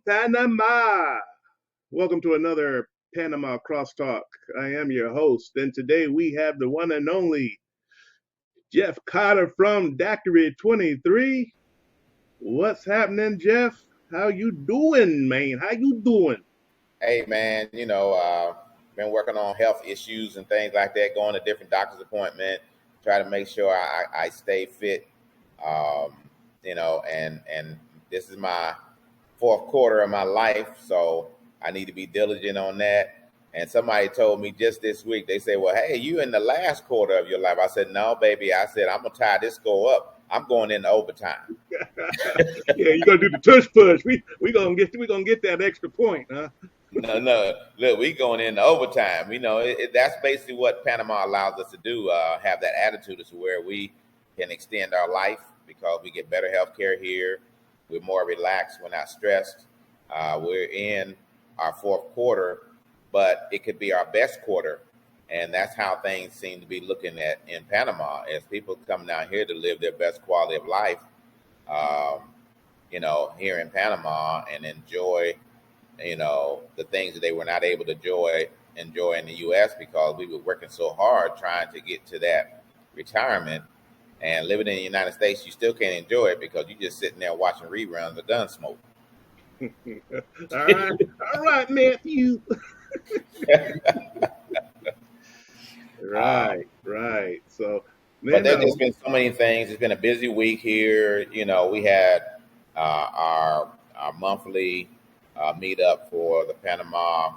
Panama. Welcome to another Panama Crosstalk. I am your host, and today we have the one and only Jeff Carter from Daiquiri 23. What's happening, Jeff? How you doing, man? How you doing? Hey man, been working on health issues and things like that, going to different doctor's appointment, try to make sure I stay fit. Um, and this is my fourth quarter of my life, so I need to be diligent on that. And somebody told me just this week, they said, well, hey, you in the last quarter of your life. I said, no, baby. I said, I'm gonna tie this score up. I'm going into overtime. Yeah, you're gonna do the tush push. We gonna get that extra point, huh? No. Look, we going into overtime. That's basically what Panama allows us to do. Have that attitude as to where we can extend our life because we get better health care here. We're more relaxed. We're not stressed. We're in our fourth quarter, but it could be our best quarter. And that's how things seem to be looking at in Panama as people come down here to live their best quality of life, um, here in Panama and enjoy the things that they were not able to enjoy in the U.S. because we were working so hard trying to get to that retirement. And living in the United States, you still can't enjoy it because you're just sitting there watching reruns of Gunsmoke. All right, Matthew. Right. So, But man, there's just been so many things. It's been a busy week here. We had our monthly meet up for the Panama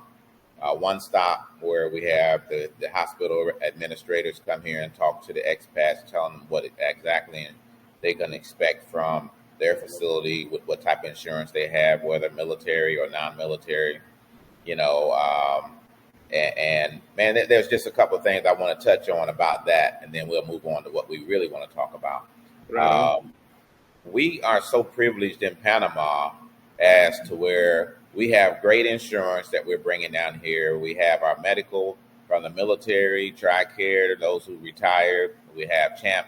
One Stop, where we have the hospital administrators come here and talk to the expats, tell them what exactly they can expect from their facility, what type of insurance they have, whether military or non-military. You know, and man, there's just a couple of things I want to touch on about that, and then we'll move on to what we really want to talk about. right on. We are so privileged in Panama as to where we have great insurance that we're bringing down here. We have our medical from the military, TRICARE, those who retired. We have CHAMP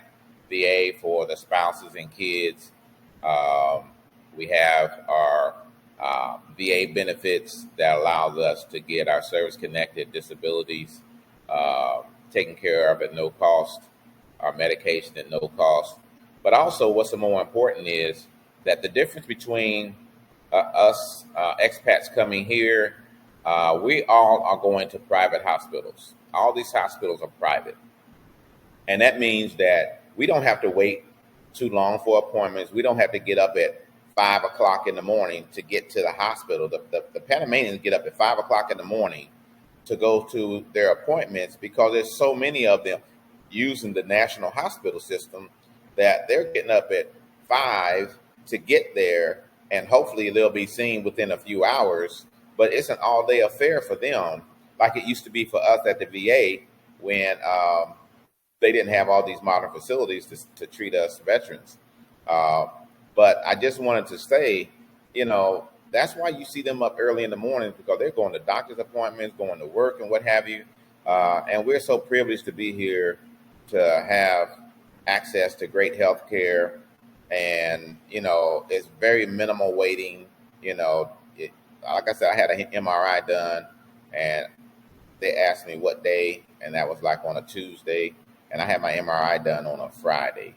VA for the spouses and kids. We have our VA benefits that allows us to get our service-connected disabilities taken care of at no cost, our medication at no cost. But also what's more important is that the difference between us expats coming here, we all are going to private hospitals. All these hospitals are private. And that means that we don't have to wait too long for appointments. We don't have to get up at 5 o'clock in the morning to get to the hospital. The Panamanians get up at 5 o'clock in the morning to go to their appointments because there's so many of them using the national hospital system that they're getting up at 5 to get there, and hopefully they'll be seen within a few hours. But it's an all-day affair for them, like it used to be for us at the VA when they didn't have all these modern facilities to treat us veterans. But I just wanted to say, that's why you see them up early in the morning, because they're going to doctor's appointments, going to work and what have you. And we're so privileged to be here to have access to great health care. And, it's very minimal waiting. Like I said, I had an MRI done and they asked me what day, and that was like on a Tuesday. And I had my MRI done on a Friday.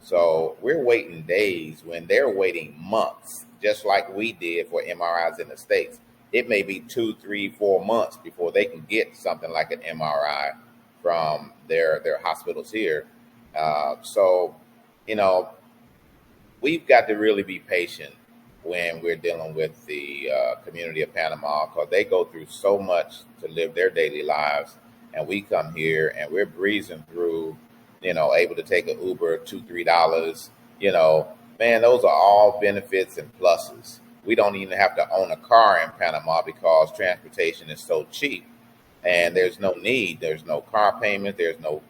So we're waiting days when they're waiting months, just like we did for MRIs in the States. It may be 2, 3, 4 months before they can get something like an MRI from their hospitals here. So, we've got to really be patient when we're dealing with the community of Panama, because they go through so much to live their daily lives. And we come here and we're breezing through, able to take an Uber, $2, $3, man, those are all benefits and pluses. We don't even have to own a car in Panama because transportation is so cheap and there's no need. There's no car payment. There's no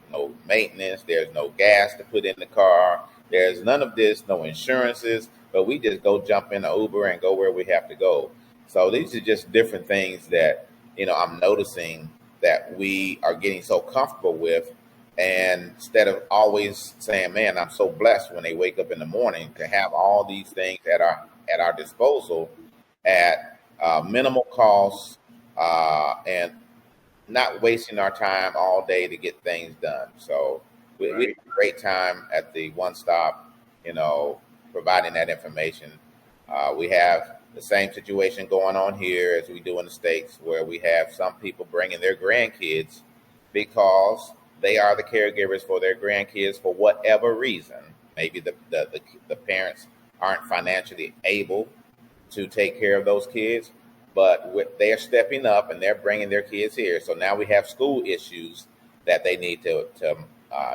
maintenance. There's no gas to put in the car. There's none of this, no insurances, but we just go jump in an Uber and go where we have to go. So these are just different things that, I'm noticing that we are getting so comfortable with. And instead of always saying, man, I'm so blessed when they wake up in the morning to have all these things at our disposal. at minimal costs and not wasting our time all day to get things done. So we Right. have a great time at the One Stop, providing that information. We have the same situation going on here as we do in the States, where we have some people bringing their grandkids because they are the caregivers for their grandkids for whatever reason. Maybe the parents aren't financially able to take care of those kids, but they're stepping up and they're bringing their kids here. So now we have school issues that they need to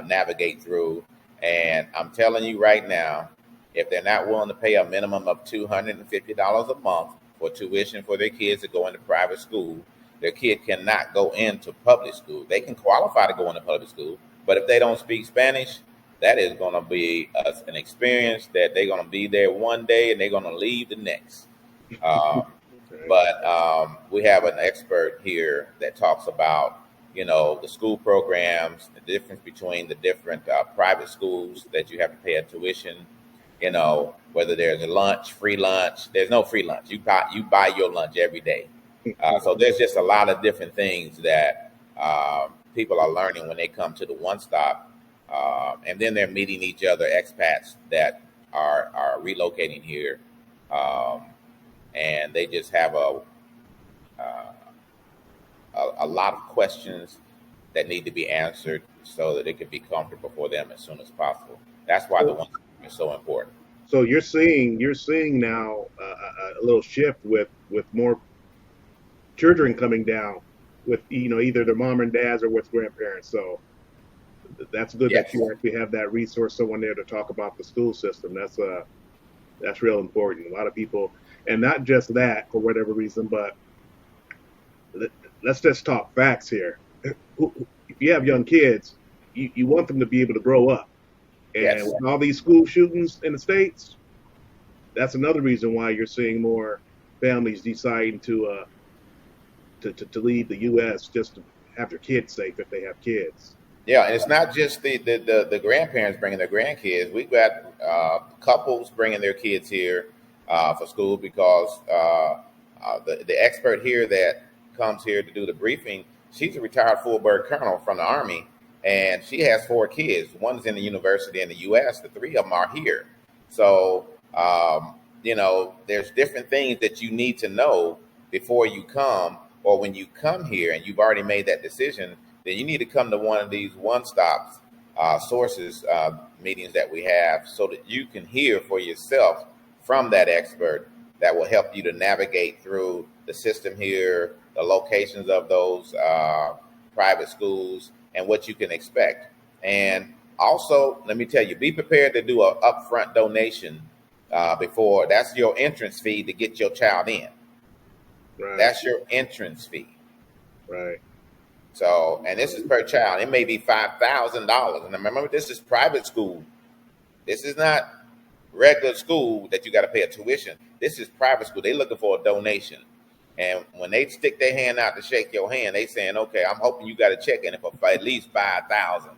navigate through. And I'm telling you right now, if they're not willing to pay a minimum of $250 a month for tuition for their kids to go into private school, their kid cannot go into public school. They can qualify to go into public school, but if they don't speak Spanish, that is going to be an experience that they're going to be there one day and they're going to leave the next. Um, Okay. but we have an expert here that talks about, the school programs, the difference between the different private schools that you have to pay a tuition. Whether there's a lunch, free lunch. There's no free lunch. You buy your lunch every day. So there's just a lot of different things that people are learning when they come to the One Stop, and then they're meeting each other, expats that are relocating here, and they just have a lot of questions that need to be answered so that it can be comfortable for them as soon as possible. That's why the One Stop is so important. So you're seeing now a little shift with more children coming down with either their mom and dads or with grandparents. So that's good that Yes. you actually have that resource, someone there to talk about the school system. That's real important. A lot of people, and not just that for whatever reason, but let's just talk facts here. If you have young kids, you want them to be able to grow up. And Yes. with all these school shootings in the States, that's another reason why you're seeing more families deciding to leave the U.S. just to have their kids safe if they have kids. Yeah, and it's not just the grandparents bringing their grandkids. We've got couples bringing their kids here for school because the expert here that comes here to do the briefing, she's a retired full bird colonel from the Army, and she has 4 kids. One's in the university in the U.S. The 3 of them are here. So there's different things that you need to know before you come, or when you come here and you've already made that decision, then you need to come to one of these one-stop sources meetings that we have so that you can hear for yourself from that expert that will help you to navigate through the system here, the locations of those private schools, and what you can expect. And also, let me tell you, be prepared to do an upfront donation before. That's your entrance fee to get your child in. Right. That's your entrance fee. Right. So, and this is per child. It may be $5,000. And remember, this is private school. This is not regular school that you got to pay a tuition. This is private school. They're looking for a donation. And when they stick their hand out to shake your hand, they saying, "Okay, I'm hoping you got a check in it for at least 5,000."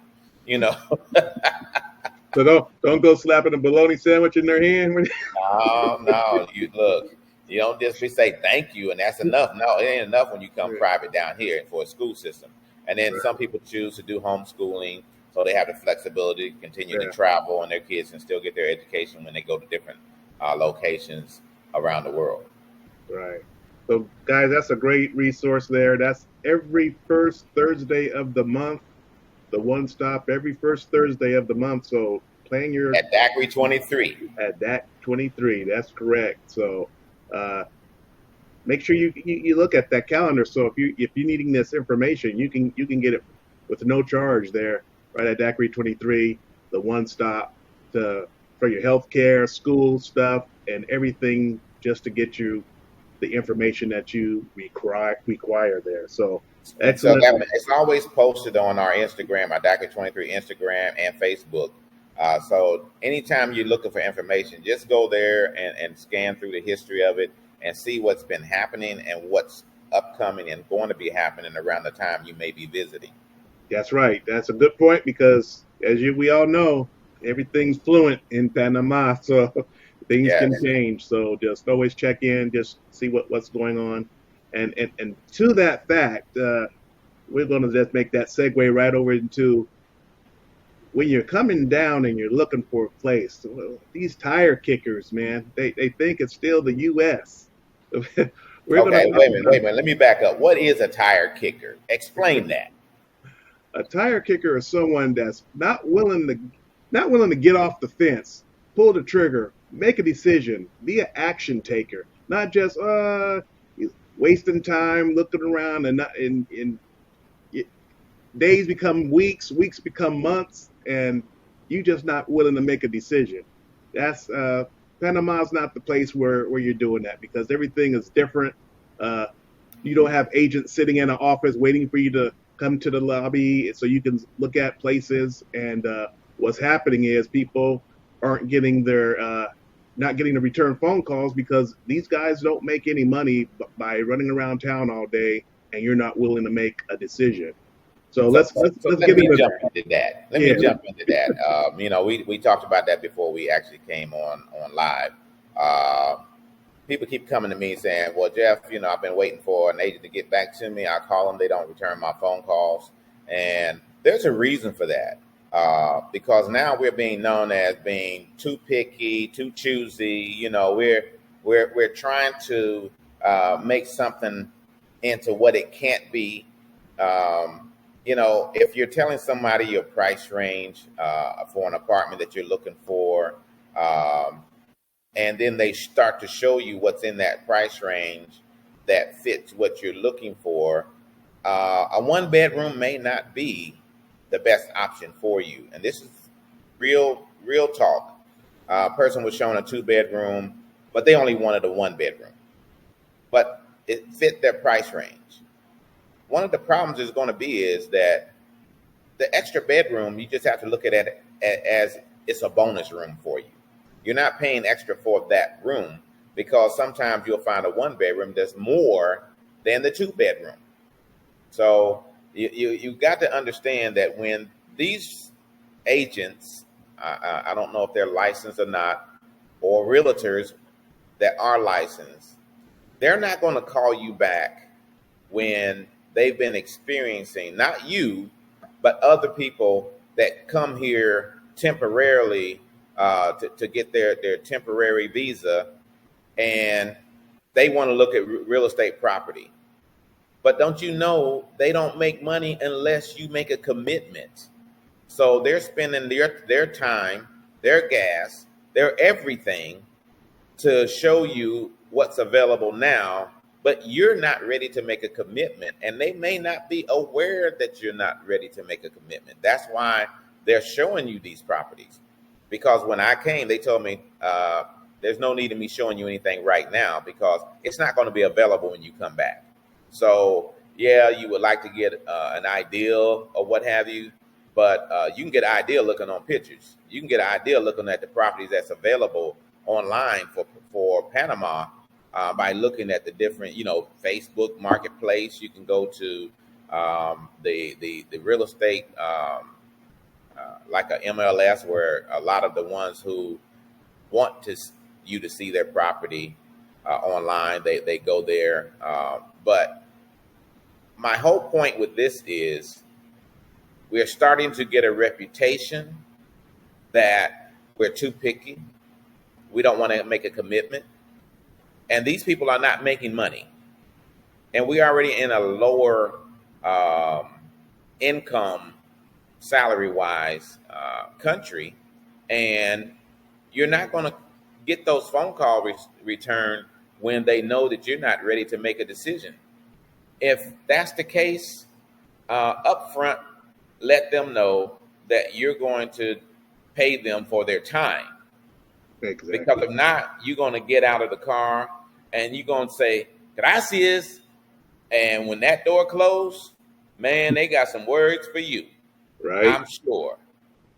So don't go slapping a bologna sandwich in their hand. No. You look. You don't just say thank you and that's enough. No, it ain't enough when you come Yeah. private down here for a school system. And then Right. some people choose to do homeschooling, so they have the flexibility to continue Yeah. to travel, and their kids can still get their education when they go to different locations around the world. Right. So, guys, that's a great resource there. That's every first Thursday of the month. The One Stop every first Thursday of the month. So, plan your At Daiquiri 23. at that 23. That's correct. So, make sure you look at that calendar. So if you're needing this information, you can get it with no charge there, right at Daiquiri 23, the One Stop for your healthcare, school stuff, and everything, just to get you the information that you require there. So And so excellent. it's always posted on our Instagram, our Daiquiri 23 Instagram and Facebook. So anytime you're looking for information, just go there and scan through the history of it and see what's been happening and what's upcoming and going to be happening around the time you may be visiting. That's right. That's a good point because, as we all know, everything's fluent in Panama. So Things can Yes. change, so just always check in, just see what's going on, and to that fact, we're going to just make that segue right over into when you're coming down and you're looking for a place. Well, these tire kickers, man, they think it's still the U.S. We're going to Okay, talk wait about a minute. Let me back up. What is a tire kicker? Explain that. a tire kicker is someone that's not willing to get off the fence, pull the trigger, make a decision, be an action taker, not just wasting time looking around and not in days become weeks, weeks become months, and you just not willing to make a decision. That's Panama's not the place where you're doing that because everything is different. Uh, you don't have agents sitting in an office waiting for you to come to the lobby so you can look at places. And what's happening is people aren't getting their not getting the return phone calls because these guys don't make any money by running around town all day, and you're not willing to make a decision. So So, let's so, let's so let's let get me into jump that. into that. Let me Yeah, jump into that. We talked about that before we actually came on live. Uh, People keep coming to me saying, "Well, Jeff, I've been waiting for an agent to get back to me. I call them, they don't return my phone calls, and there's a reason for that. Because now we're being known as being too picky, too choosy. We're trying to make something into what it can't be. If you're telling somebody your price range for an apartment that you're looking for." And then they start to show you what's in that price range that fits what you're looking for. A one bedroom may not be the best option for you, and this is real talk. A person was shown a two bedroom, but they only wanted a one bedroom, but it fit their price range. One of the problems is going to be is that the extra bedroom, you just have to look at it as it's a bonus room for you. You're not paying extra for that room because sometimes you'll find a one bedroom that's more than the two bedroom. So you got to understand that when these agents, I don't know if they're licensed or not, or realtors that are licensed, they're not going to call you back when they've been experiencing, not you, but other people that come here temporarily to get their temporary visa, and they want to look at real estate property. But don't you know they don't make money unless you make a commitment? So they're spending their time, their gas, their everything to show you what's available now, but you're not ready to make a commitment. And they may not be aware that you're not ready to make a commitment. That's why they're showing you these properties. Because when I came, they told me there's no need of me showing you anything right now because it's not going to be available when you come back. So, yeah, you would like to get an idea or what have you, but you can get an idea looking on pictures. You can get an idea looking at the properties that's available online for Panama by looking at the different, Facebook Marketplace. You can go to the real estate like a MLS, where a lot of the ones who want you to see their property online, they go there. But my whole point with this is we're starting to get a reputation that we're too picky. We don't want to make a commitment. And these people are not making money. And we're already in a lower income salary-wise country. And you're not going to get those phone call returned when they know that you're not ready to make a decision. If that's the case, up front, let them know that you're going to pay them for their time. exactly. Because if not, you're going to get out of the car and you're going to say, gracias. And when that door closed, man, they got some words for you. Right, I'm sure.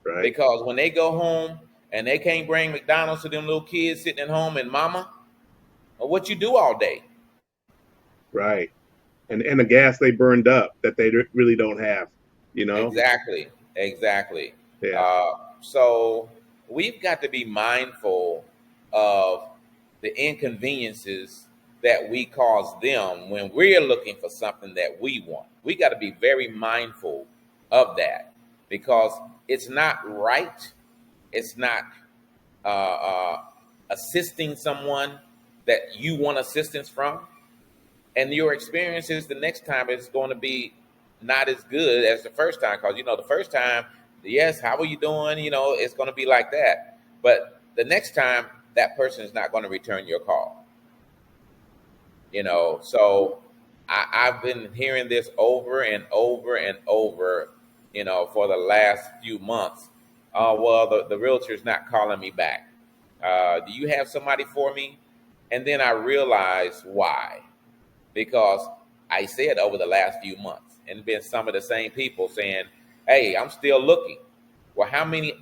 right, Because when they go home and they can't bring McDonald's to them little kids sitting at home and mama, or what you do all day. right. And the gas they burned up that they really don't have, you know? Exactly. Yeah, So we've got to be mindful of the inconveniences that we cause them when we're looking for something that we want. We got to be very mindful of that because it's not right. It's not uh, uh, assisting someone that you want assistance from. And your experiences the next time is going to be not as good as the first time because, the first time, yes, how are you doing? It's going to be like that. But the next time, that person is not going to return your call. So I've been hearing this over and over and over, for the last few months. Well, the realtor's not calling me back. Do you have somebody for me? And then I realized why. Because I said over the last few months, and been some of the same people saying, hey, I'm still looking. Well, how many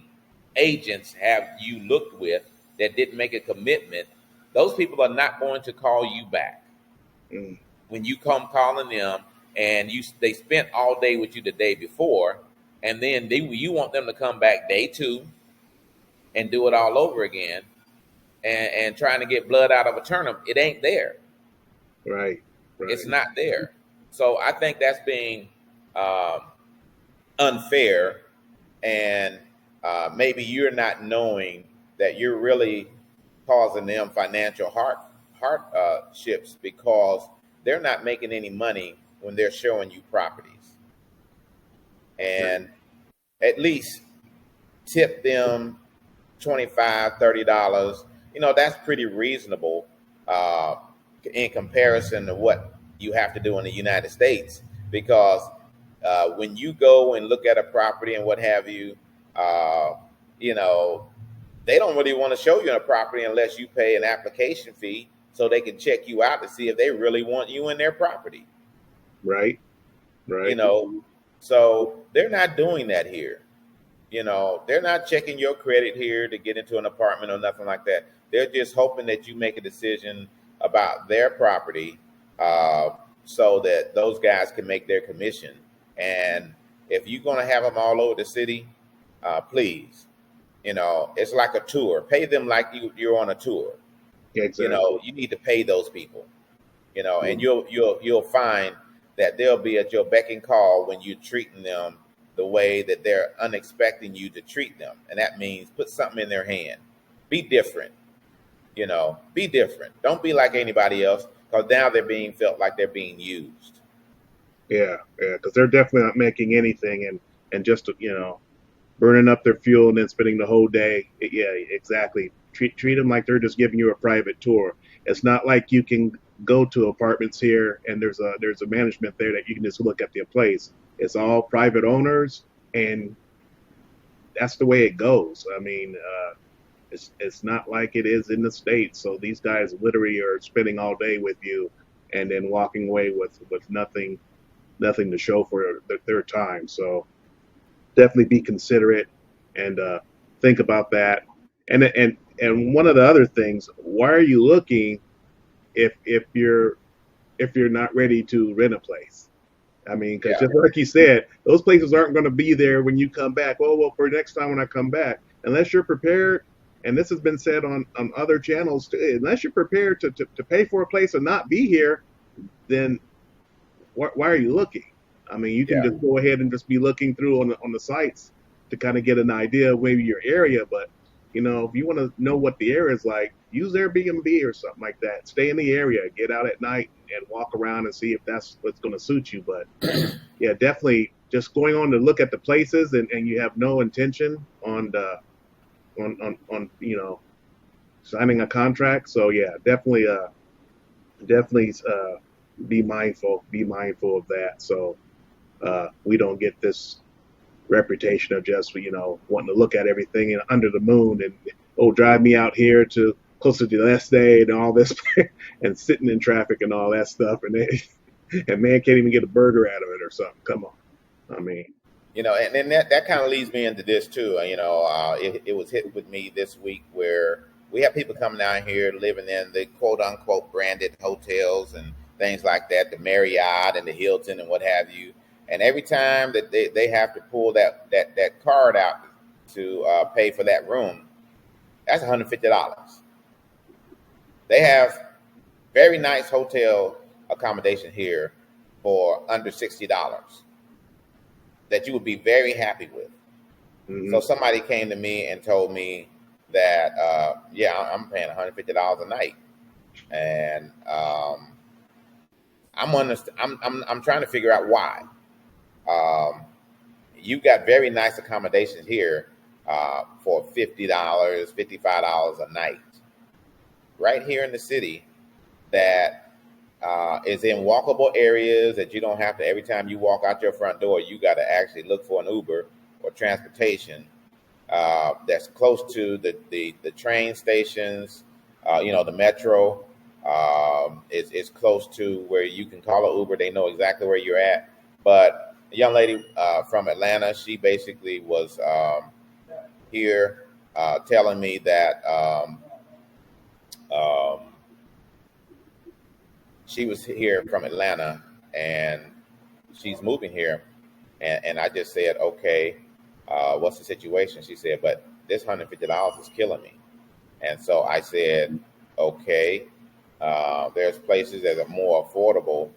agents have you looked with that didn't make a commitment? Those people are not going to call you back. Mm. When you come calling them and they spent all day with you the day before, and then you want them to come back day two and do it all over again and trying to get blood out of a turnip, it ain't there. Right. It's not there. So I think that's being unfair, and maybe you're not knowing that you're really causing them financial hardships because they're not making any money when they're showing you properties. And at least tip them $25, $30. That's pretty reasonable in comparison to what you have to do in the United States. Because when you go and look at a property and what have you, they don't really want to show you a property unless you pay an application fee so they can check you out to see if they really want you in their property. Right. So they're not doing that here. They're not checking your credit here to get into an apartment or nothing like that. They're just hoping that you make a decision about their property so that those guys can make their commission. And if you're going to have them all over the city, please, it's like a tour. Pay them like you're on a tour. Exactly. You need to pay those people, and you'll find that they'll be at your beck and call when you're treating them the way that they're unexpecting you to treat them. And that means put something in their hand. Be different. Be different. Don't be like anybody else because now they're being felt like they're being used. Yeah, because they're definitely not making anything and just, burning up their fuel and then spending the whole day. Yeah, exactly. Treat them like they're just giving you a private tour. It's not like you can go to apartments here and there's a management there that you can just look at the place. It's all private owners, and that's the way it goes. I mean, it's not like it is in the States. So these guys literally are spending all day with you and then walking away with nothing to show for their time. So definitely be considerate and think about that. And one of the other things, why are you looking if you're not ready to rent a place? I mean, because just like you said, those places aren't going to be there when you come back. Oh, well, for next time when I come back, unless you're prepared, and this has been said on other channels too, unless you're prepared to pay for a place and not be here, then why are you looking? I mean, you can just go ahead and just be looking through on the sites to kind of get an idea of maybe your area. But, if you want to know what the area is like, use Airbnb or something like that. Stay in the area, get out at night and walk around and see if that's what's going to suit you. But yeah, definitely just going on to look at the places and you have no intention on signing a contract. So yeah, definitely be mindful of that. So we don't get this reputation of just wanting to look at everything and under the moon and drive me out here to closer to the next day and all this and sitting in traffic and all that stuff and man can't even get a burger out of it or something. Come on. I mean, and then that kind of leads me into this too. It was hit with me this week where we have people coming down here living in the quote unquote branded hotels and things like that, the Marriott and the Hilton and what have you. And every time that they have to pull that card out to pay for that room, that's $150. They have very nice hotel accommodation here for under $60 that you would be very happy with. Mm-hmm. So somebody came to me and told me that, I'm paying $150 a night, and I'm trying to figure out why. You got very nice accommodations here for $50, $55 a night, right here in the city. That is in walkable areas that you don't have to, every time you walk out your front door, you got to actually look for an Uber or transportation that's close to the train stations, the metro. It's close to where you can call an Uber. They know exactly where you're at. But a young lady from Atlanta, she basically was here telling me that she was here from Atlanta and she's moving here. And I just said, okay, what's the situation? She said, but this $150 is killing me. And so I said, okay, there's places that are more affordable.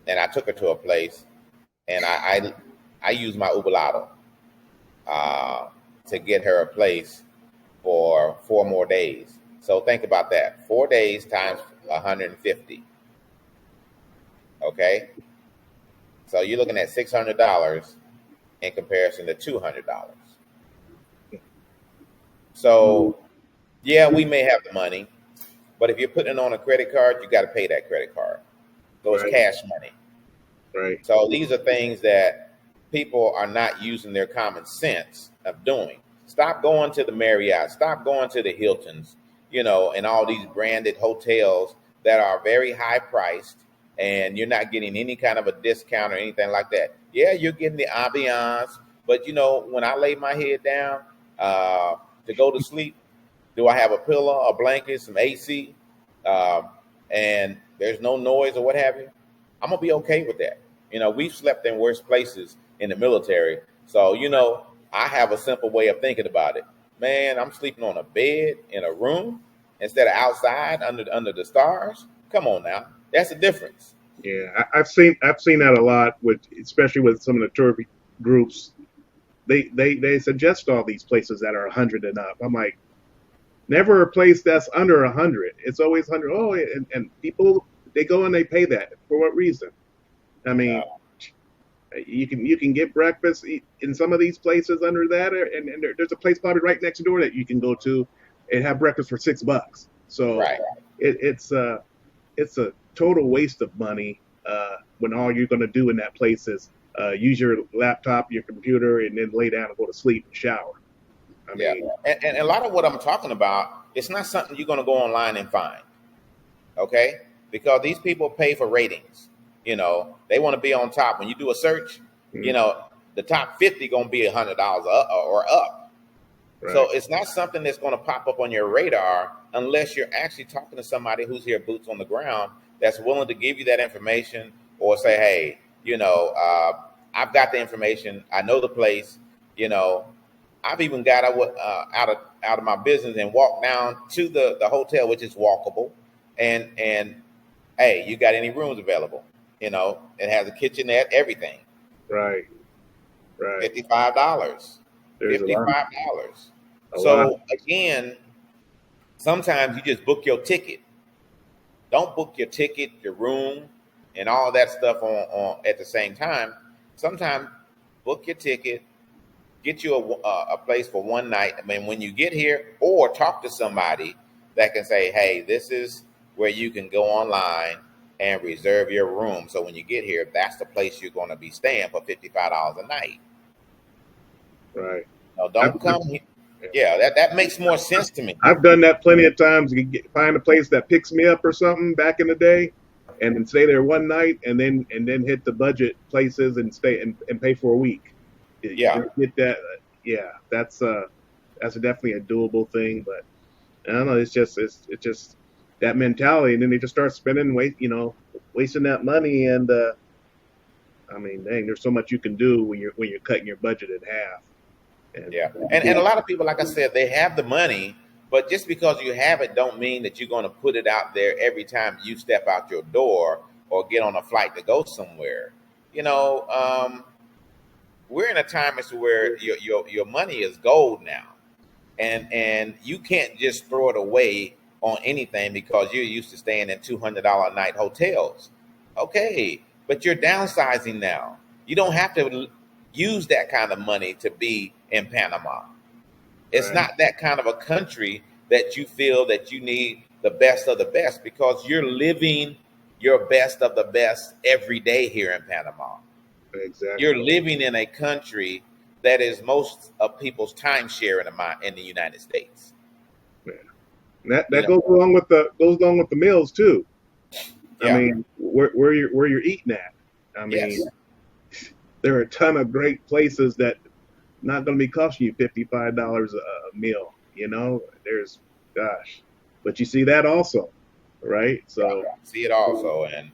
And I took her to a place, and I used my Uber Lotto to get her a place for 4 more days. So think about that. 4 days times 150. Okay? So you're looking at $600 in comparison to $200. So, yeah, we may have the money, but if you're putting it on a credit card, you got to pay that credit card. So it's cash money. Right. So these are things that people are not using their common sense of doing. Stop going to the Marriott. Stop going to the Hiltons, and all these branded hotels that are very high priced, and you're not getting any kind of a discount or anything like that. Yeah, you're getting the ambiance, but when I lay my head down to go to sleep, do I have a pillow, a blanket, some AC, and there's no noise or what have you? I'm gonna be okay with that. We've slept in worse places in the military, so I have a simple way of thinking about it. Man, I'm sleeping on a bed in a room instead of outside under the stars. Come on now, that's the difference. Yeah, I've seen that a lot especially with some of the tour groups. They suggest all these places that are 100 and up. I'm like, never a place that's under 100. It's always 100. Oh, and people, they go and they pay that for what reason? I mean, you can get breakfast in some of these places under that, and there's a place probably right next door that you can go to and have breakfast for $6. So right. It's a total waste of money when all you're going to do in that place is use your laptop, your computer, and then lay down and go to sleep and shower. I mean, and a lot of what I'm talking about, it's not something you're going to go online and find, okay? Because these people pay for ratings. They want to be on top. When you do a search, the top 50 going to be $100 or up. Right. So it's not something that's going to pop up on your radar unless you're actually talking to somebody who's here, boots on the ground, that's willing to give you that information or say, hey, I've got the information. I know the place. I've even got out of my business and walked down to the hotel, which is walkable. And hey, you got any rooms available? It has a kitchenette, everything. Right. $55. $55. So again, sometimes you just book your ticket. Don't book your ticket, your room, and all that stuff on at the same time. Sometimes book your ticket, get you a place for one night. I mean, when you get here, or talk to somebody that can say, hey, this is where you can go online and reserve your room. So when you get here, that's the place you're going to be staying for $55 a night. Right. No, don't come here. Yeah, that makes more sense to me. I've done that plenty of times. Find a place that picks me up or something back in the day, and then stay there one night, and then hit the budget places and stay and pay for a week. Yeah, get that. Yeah, that's definitely a doable thing. But I don't know. It's just that mentality, and then they just start spending, wasting that money. And I mean, dang, there's so much you can do when you're cutting your budget in half. And a lot of people, like I said, they have the money, But just because you have it don't mean that you're going to put it out there every time you step out your door or get on a flight to go somewhere. You know, we're in a time as to where your money is gold now, and you can't just throw it away on anything because you're used to staying in $200 a night hotels. Okay, but you're downsizing now. You don't have to use that kind of money to be in Panama. It's Right. not that kind of a country that you feel that you need the best of the best, because you're living your best of the best every day here in Panama. Exactly. You're living in a country that is most of people's timeshare in the United States. Yeah. And that You know, goes along with the meals too. I yeah, mean, where you're eating at. I mean, yes, there are a ton of great places that not going to be costing you $55 a meal. You know, gosh, but you see that also, right? So yeah. See it also, and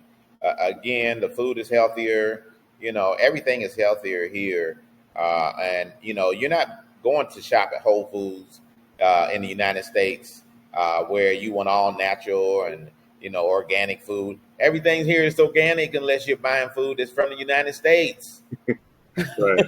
again, the food is healthier. You know, everything is healthier here, and you know, you're not going to shop at Whole Foods in the United States where you want all natural and organic food. Everything here is organic unless you're buying food that's from the United States. right,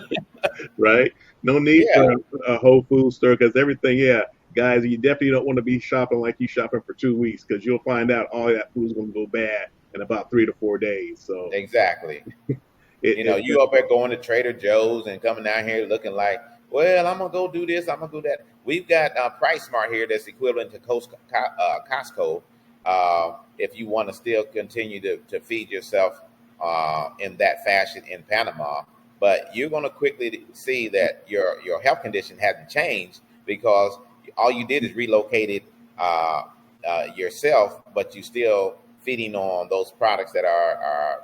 right. No need Yeah, for a Whole Food store because everything. Yeah, guys, you definitely don't want to be shopping like you shopping for 2 weeks because you'll find out all that food's going to go bad in about 3 to 4 days. So exactly. You it up there going to Trader Joe's and coming down here looking like, well, I'm gonna go do this, I'm gonna do that. We've got Price Smart here that's equivalent to Costco. If you want to still continue to feed yourself in that fashion in Panama, but you're gonna quickly see that your health condition hasn't changed because all you did is relocated yourself, but you still feeding on those products that are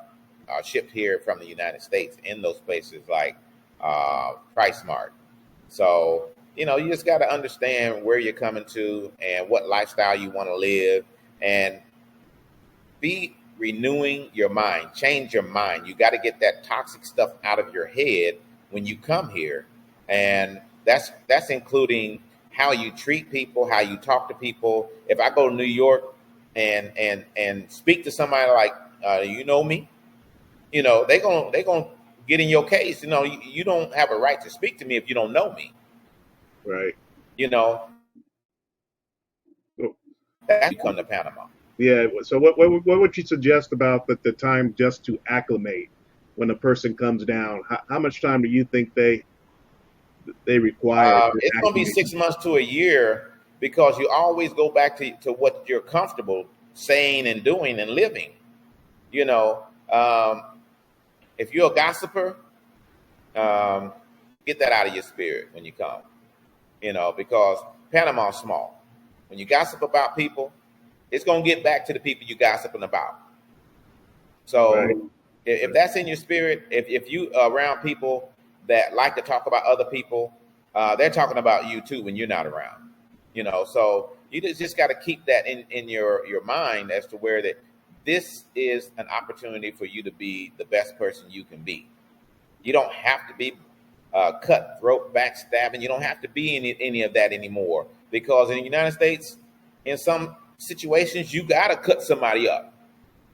shipped here from the United States in those places like Price Smart. So, you just got to understand where you're coming to and what lifestyle you want to live, and be renewing your mind, change your mind. You got to get that toxic stuff out of your head when you come here. And that's including how you treat people, how you talk to people. If I go to New York and speak to somebody like, you know me, they gonna get in your case. You don't have a right to speak to me if you don't know me. right. You know, So, that's come to Panama. yeah. So what would you suggest about the time just to acclimate when a person comes down? How much time do you think they require to It's gonna be acclimate? 6 months to a year because you always go back to what you're comfortable saying and doing and living. You know, if you're a gossiper, um, get that out of your spirit when you come. Because Panama's small. When you gossip about people, it's going to get back to the people you gossiping about. Right. So if that's in your spirit, if you around people that like to talk about other people, they're talking about you too when you're not around. So you just got to keep that in your mind as to where that this is an opportunity for you to be the best person you can be. You don't have to be cutthroat, backstabbing. You don't have to be any of that anymore, because in the United States, in some situations, you got to cut somebody up,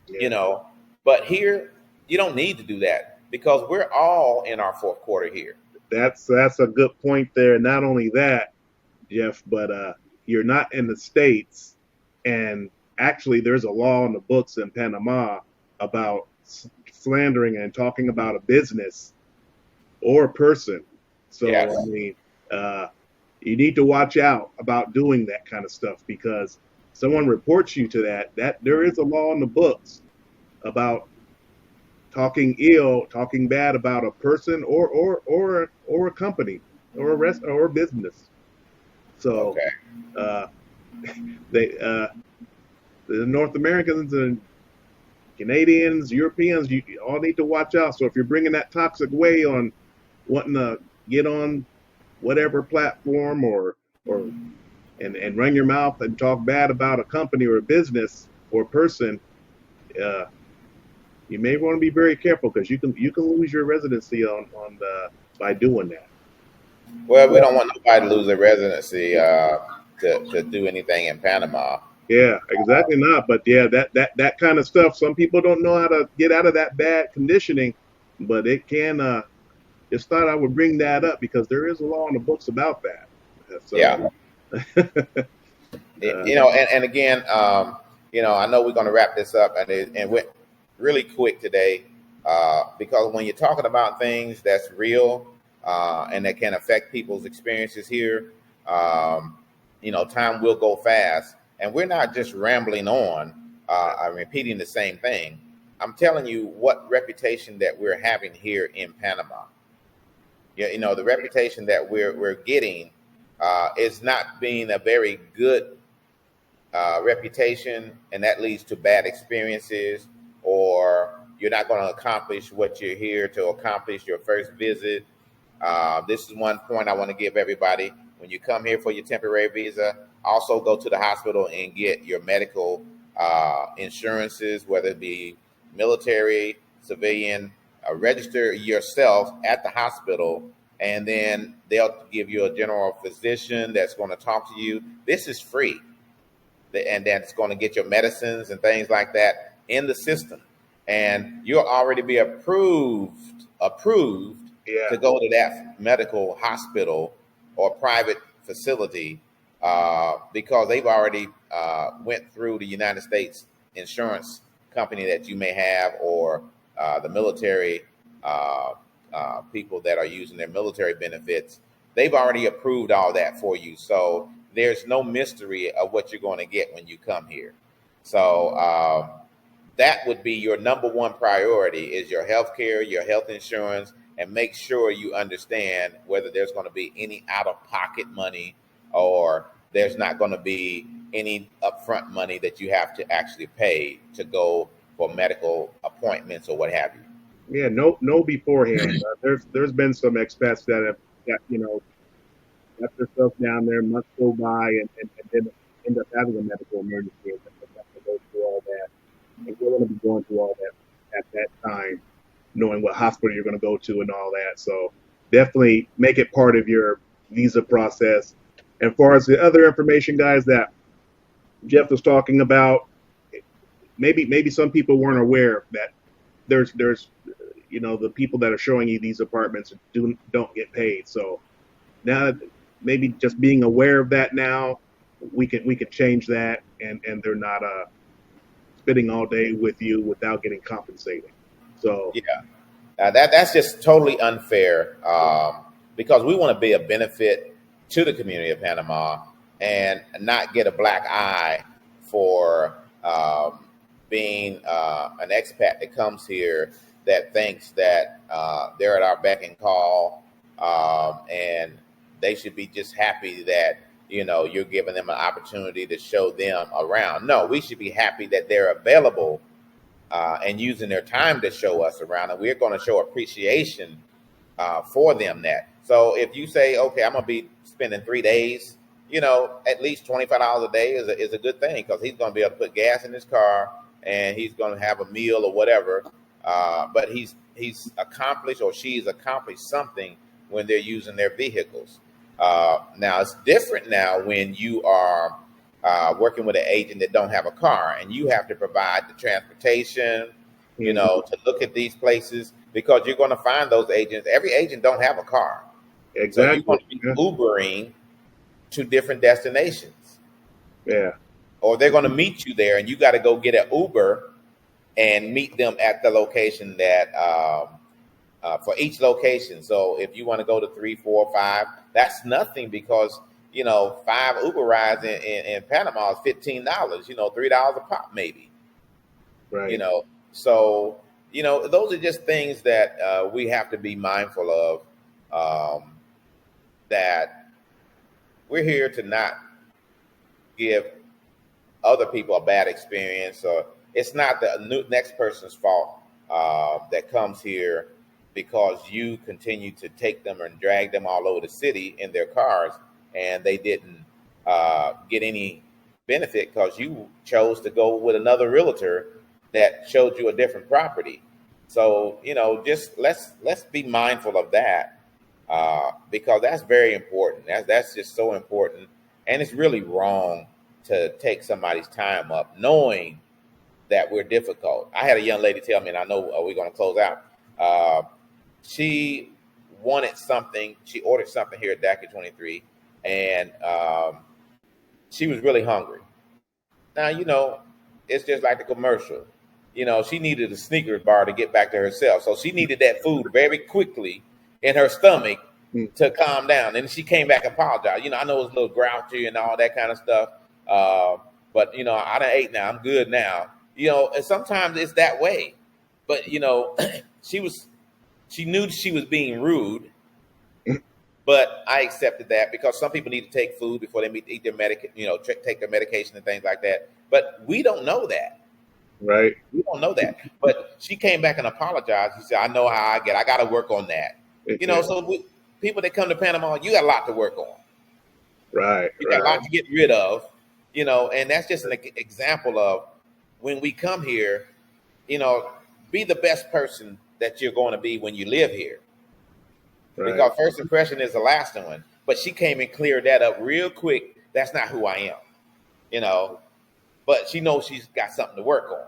Yeah. But here, you don't need to do that because we're all in our fourth quarter here. That's a good point there. Not only that, Jeff, but you're not in the States, and actually, there's a law in the books in Panama about slandering and talking about a business or a person. So, Yes. I mean, uh, you need to watch out about doing that kind of stuff because someone reports you to that there is a law in the books about talking bad about a person or a company or a business. So Okay. uh, they the North Americans and Canadians, Europeans, you all need to watch out. So if you're bringing that toxic way on wanting to get on whatever platform or and run your mouth and talk bad about a company or a business or a person, uh, you may want to be very careful because you can lose your residency by doing that. Well, we don't want nobody to lose their residency. to do anything in Panama. Yeah, exactly not. But yeah, that kind of stuff. Some people don't know how to get out of that bad conditioning, but it can. Just thought I would bring that up because there is a law in the books about that. Yeah. So, And again, I know we're going to wrap this up, and went really quick today, because when you're talking about things that's real, and that can affect people's experiences here, time will go fast, and we're not just rambling on, I'm repeating the same thing. I'm telling you what reputation that we're having here in Panama. Yeah, the reputation that we're getting is not being a very good reputation, and that leads to bad experiences, or you're not going to accomplish what you're here to accomplish your first visit. This is one point I want to give everybody. When you come here for your temporary visa, also go to the hospital and get your medical insurances, whether it be military, civilian. Register yourself at the hospital, and then they'll give you a general physician that's going to talk to you. This is free, and that's going to get your medicines and things like that in the system, and you'll already be approved yeah, to go to that medical hospital or private facility, because they've already went through the United States insurance company that you may have, or the military people that are using their military benefits. They've already approved all that for you. So there's no mystery of what you're going to get when you come here. So that would be your number one priority, is your health care, your health insurance, and make sure you understand whether there's going to be any out-of-pocket money, or there's not going to be any upfront money that you have to actually pay to go for medical appointments or what have you. yeah. No beforehand. There's been some expats that have got their stuff down there, months go by, and then end up having a medical emergency, and they have to go through all that. And we're going to be going through all that at that time, knowing what hospital you're going to go to and all that. So definitely make it part of your visa process. And as far as the other information, guys, that Jeff was talking about, maybe some people weren't aware that there's the people that are showing you these apartments don't get paid. So now, maybe just being aware of that now, we can change that, and they're not spending all day with you without getting compensated. So yeah, that's just totally unfair, because we want to be a benefit to the community of Panama and not get a black eye for being an expat that comes here that thinks that they're at our beck and call, and they should be just happy that you're giving them an opportunity to show them around. No, we should be happy that they're available and using their time to show us around, and we're going to show appreciation for them. So if you say, okay, I'm going to be spending 3 days, at least $25 a day is a good thing, because he's going to be able to put gas in his car, and he's going to have a meal or whatever. But he's accomplished, or she's accomplished something when they're using their vehicles. Now it's different now when you are working with an agent that don't have a car, and you have to provide the transportation, to look at these places, because you're going to find those agents. Every agent don't have a car. exactly. So you're going to be Ubering to different destinations. Yeah. Or they're going to meet you there, and you got to go get an Uber and meet them at the location that for each location. So if you want to go to 3, 4, 5, that's nothing, because 5 Uber rides in Panama is $15. $3 a pop maybe. Right. So those are just things that we have to be mindful of. That we're here to not give other people a bad experience, or it's not the next person's fault that comes here because you continue to take them and drag them all over the city in their cars, and they didn't get any benefit because you chose to go with another realtor that showed you a different property. So just let's be mindful of that, because that's very important. That's just so important. And it's really wrong to take somebody's time up knowing that we're difficult. I had a young lady tell me, and I know we're going to close out. She wanted something. She ordered something here at Daiquiri 23, and she was really hungry. Now, it's just like the commercial. She needed a Snickers bar to get back to herself. So she needed that food very quickly in her stomach to calm down. And she came back and apologized. I know it was a little grouchy and all that kind of stuff. But, I done ate now. I'm good now. And sometimes it's that way. But, she knew she was being rude. But I accepted that because some people need to take food before they eat their take their medication and things like that. But we don't know that. Right. We don't know that. But she came back and apologized. She said, I know how I get. I got to work on that. So people that come to Panama, you got a lot to work on. Right. You got a lot to get rid of, and that's just an example of when we come here, be the best person that you're going to be when you live here. Right. Because first impression is the lasting one. But she came and cleared that up real quick. That's not who I am, But she knows she's got something to work on.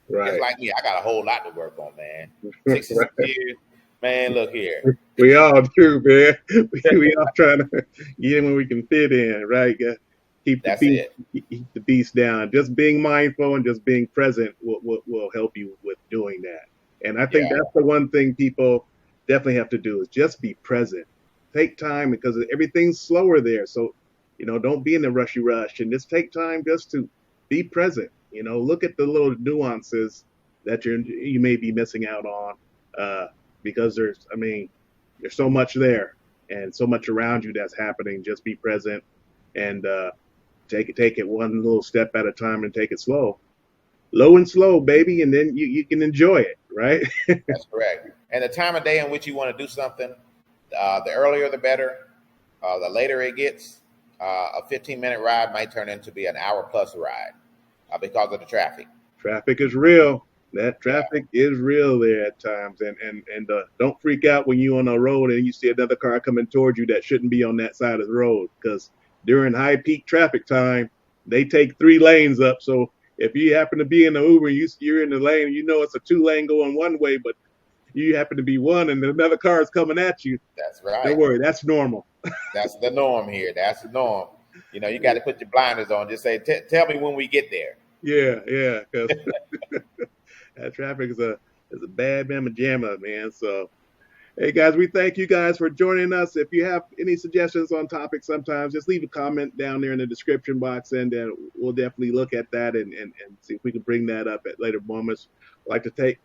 Right. Just like me, I got a whole lot to work on, man. 66 years, man. Look here. We all do, man. We all trying to get in when we can fit in, right? Keep the beast down. Just being mindful and just being present will help you with doing that. And I think that's the one thing people definitely have to do is just be present. Take time because everything's slower there. So, don't be in the rushy rush and just take time just to be present. Look at the little nuances that you may be missing out on because there's so much there and so much around you that's happening. Just be present and take it one little step at a time and take it low and slow, baby, and then you can enjoy it, right? That's correct. And the time of day in which you want to do something, the earlier the better. The later it gets, a 15-minute ride might turn into be an hour-plus ride because of the traffic. Traffic is real. That traffic is real there at times. And don't freak out when you're on a road and you see another car coming towards you that shouldn't be on that side of the road because during high peak traffic time, they take 3 lanes up. So if you happen to be in the Uber, you're in the lane, it's a 2-lane going one way, but you happen to be one and another car is coming at you. That's right. Don't worry, that's normal. That's the norm here. That's the norm. You got to put your blinders on. Just say, tell me when we get there. Yeah, because that traffic is a bad mamma jamma, man. So, hey guys, we thank you guys for joining us. If you have any suggestions on topics, sometimes just leave a comment down there in the description box, and we'll definitely look at that and see if we can bring that up at later moments. I'd like to thank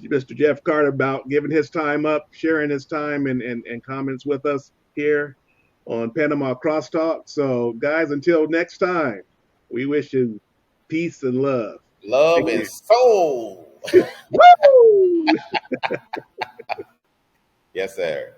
Mr. Jeff Carter about giving his time up, sharing his time and comments with us here on Panama Crosstalk. So, guys, until next time, we wish you peace and love. Love and soul. Woo! Yes, sir.